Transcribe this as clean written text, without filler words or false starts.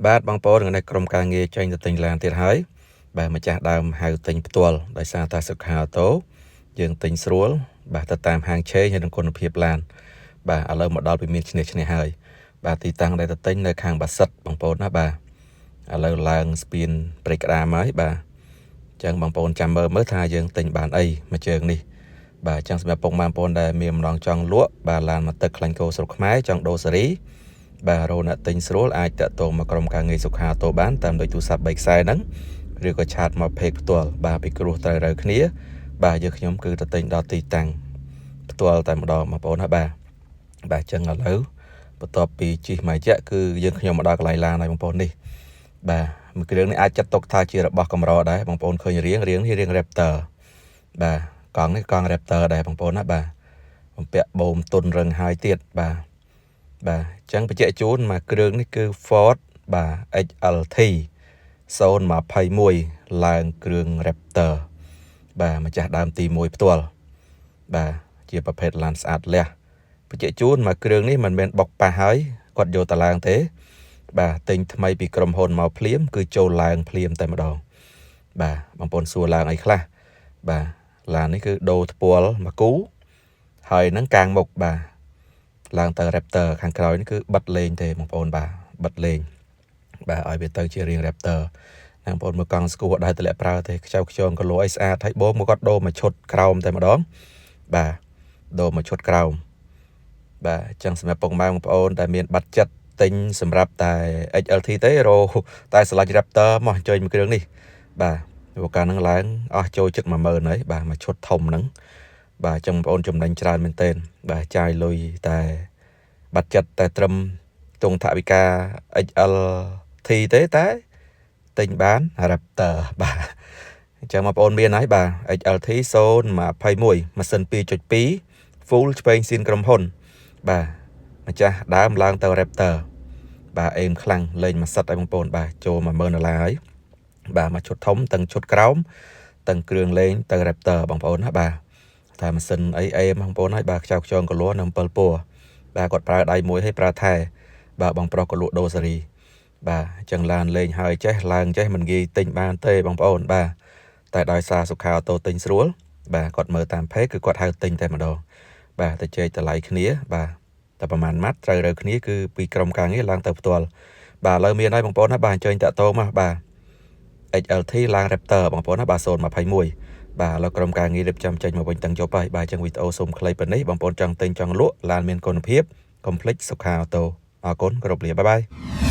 បាទបងប្អូននៅក្រុមការងារចេញទៅទិញឡានទៀតហើយបាទម្ចាស់ដើមហៅទិញផ្ទាល់ដោយសារតែសុខាអូតូយើងទិញស្រួលបាទទៅតាមហាងឆេងហើយនឹងគុណភាពឡានបាទឥឡូវមកដល់ពីមានឈ្នះហើយបាទទីតាំងដែលទៅទិញនៅខាងបាសិតបងប្អូនណាបាទឥឡូវឡើងស្ពានព្រៃក្តាមហើយបាទអញ្ចឹងបងប្អូនចាំមើលថាយើងទិញបានអីមួយជើងនេះបាទអញ្ចឹងសម្រាប់ពុកម៉ែបងប្អូនដែលមានម្ដងចង់លក់បាទឡានមកទឹកខ្លាញ់គោស្រុកខ្មែរចង់ដូរសេរីបាទរោអ្នកទិញស្រួលអាចតាក់ទងមកក្រុមការងារសុខាអូតូបានតាមដោយទូរស័ព្ទ3ខ្សែហ្នឹងឬក៏ឆាតមកเพจផ្ទាល់បាទពីគ្រោះត្រូវរើគ្នាបាទយើងខ្ញុំគឺទៅទិញដល់ទីតាំងផ្ទាល់តែម្ដងបងប្អូនណាបាទអញ្ចឹងឥឡូវបន្ទាប់ពីជិះមកជាគឺយើងខ្ញុំមកដល់កន្លែងឡានហើយបងប្អូននេះបាទមួយគ្រឿងនេះអាចចាត់ទុកថាជារបស់កម្រដែរបងប្អូនឃើញរៀងនេះរៀង Raptor បាទកង់នេះកង់ Raptor ដែរបងប្អូនណាបាទបំពាក់បូមទុនរឹងហើយទៀតបាទអញ្ចឹងបញ្ជាក់ជូនមកគ្រឿងនេះគឺ Ford បាទ XLT 021ឡើងគ្រឿង Raptor បាទម្ចាស់ដើមទី1ផ្ទាល់បាទជាប្រភេទឡានស្អាតលះបញ្ជាក់ជូនមកគ្រឿងនេះមិនមែនបុកប៉ះហើយគាត់យកតឡើងទេបាទទិញថ្មីពីក្រុមហ៊ុនមកភ្លាមគឺចូលឡើងភ្លាមតែម្ដងបាទបងប្អូនសួរឡើងអីខ្លះបាទឡាននេះគឺដូរថ្ពាល់មកគូហើយនឹងកាងមុខបាទឡើងទៅ Raptor ខាងក្រោយនេះគឺបិទលេងទេបងប្អូនបាទបិទលេងបាទឲ្យវាទៅជារៀង Raptor បងប្អូនមើលកង់ស្គួរដែរតម្លាក់ប្រើទេខ្ចៅខ្ជងគីឡូអីស្អាតហើយបងមកគាត់ដូរមកឈុតក្រោមតែម្ដងបាទដូរមកឈុតក្រោមបាទអញ្ចឹងសម្រាប់ពុកម៉ែបងប្អូនដែលមានបាត់ចិត្តទិញសម្រាប់តែ XLT ទេរោតែឆ្លាច់ Raptor មកចុយមួយគ្រឿងនេះបាទព្រោះការនឹងឡើងអស់ចូលចិត្ត 10000 ហើយបាទមកឈុតធំហ្នឹងបាទអញ្ចឹងបងប្អូនចំណេញច្រើនមែនទែនបាទចាយលុយតែបាត់ចិត្តតែត្រឹមទងថវិកា XLT ទេតែទិញបាន Raptor បាទអញ្ចឹងបងប្អូនមានហើយបាទ XLT 021ម៉ាស៊ីន 2.2 full ឆ្វេងស៊ីនក្រុមហ៊ុនបាទម្ចាស់ដើមឡើងទៅ Raptor បាទអេមខ្លាំងលេងមួយសិតឲ្យបងប្អូនបាទចូល$10000ហើយបាទមកឈុតធំទាំងឈុតក្រោមទាំងគ្រឿងលេងទៅ Raptor បងប្អូនណាបាទតែម៉ាស៊ីនអីអេមបងប្អូនហើយបាទខ្ចៅខ្ចងកលួនៅ7ពណ៌បាទគាត់ប្រើដៃមួយឲ្យប្រើថែបាទបងប្រុសក៏លក់ដូរសេរីបាទអញ្ចឹងឡានលេងហើយចេះឡើងចេះមិនងាយទិញបានទេបងប្អូនបាទតែដោយសារសុខាអូតូទិញស្រួលបាទគាត់មើលតាមเพจគឺគាត់ហៅទិញតែម្ដងបាទទៅជែកតម្លៃគ្នាបាទតែប្រហែលម៉ាត់ត្រូវរើគ្នាគឺពីក្រុមការងារឡើងទៅផ្ទាល់បាទឥឡូវមានហើយបងប្អូនណាបាទអញ្ជើញតាក់ទងមកបាទ XLT ឡើង Raptor បងប្អូនណាបាទ021បាទឥឡូវក្រុមការងាររៀបចំចេញមកវិញទាំងយប់ហើយបាទអញ្ចឹងវីដេអូសូមខ្លីប៉ុណ្នេះបងប្អូនចង់ទិញចង់លក់ឡានមានគុណភាពកុំភ្លេចសុខាអូតូអរគុណគ្រប់លាបាយបាយ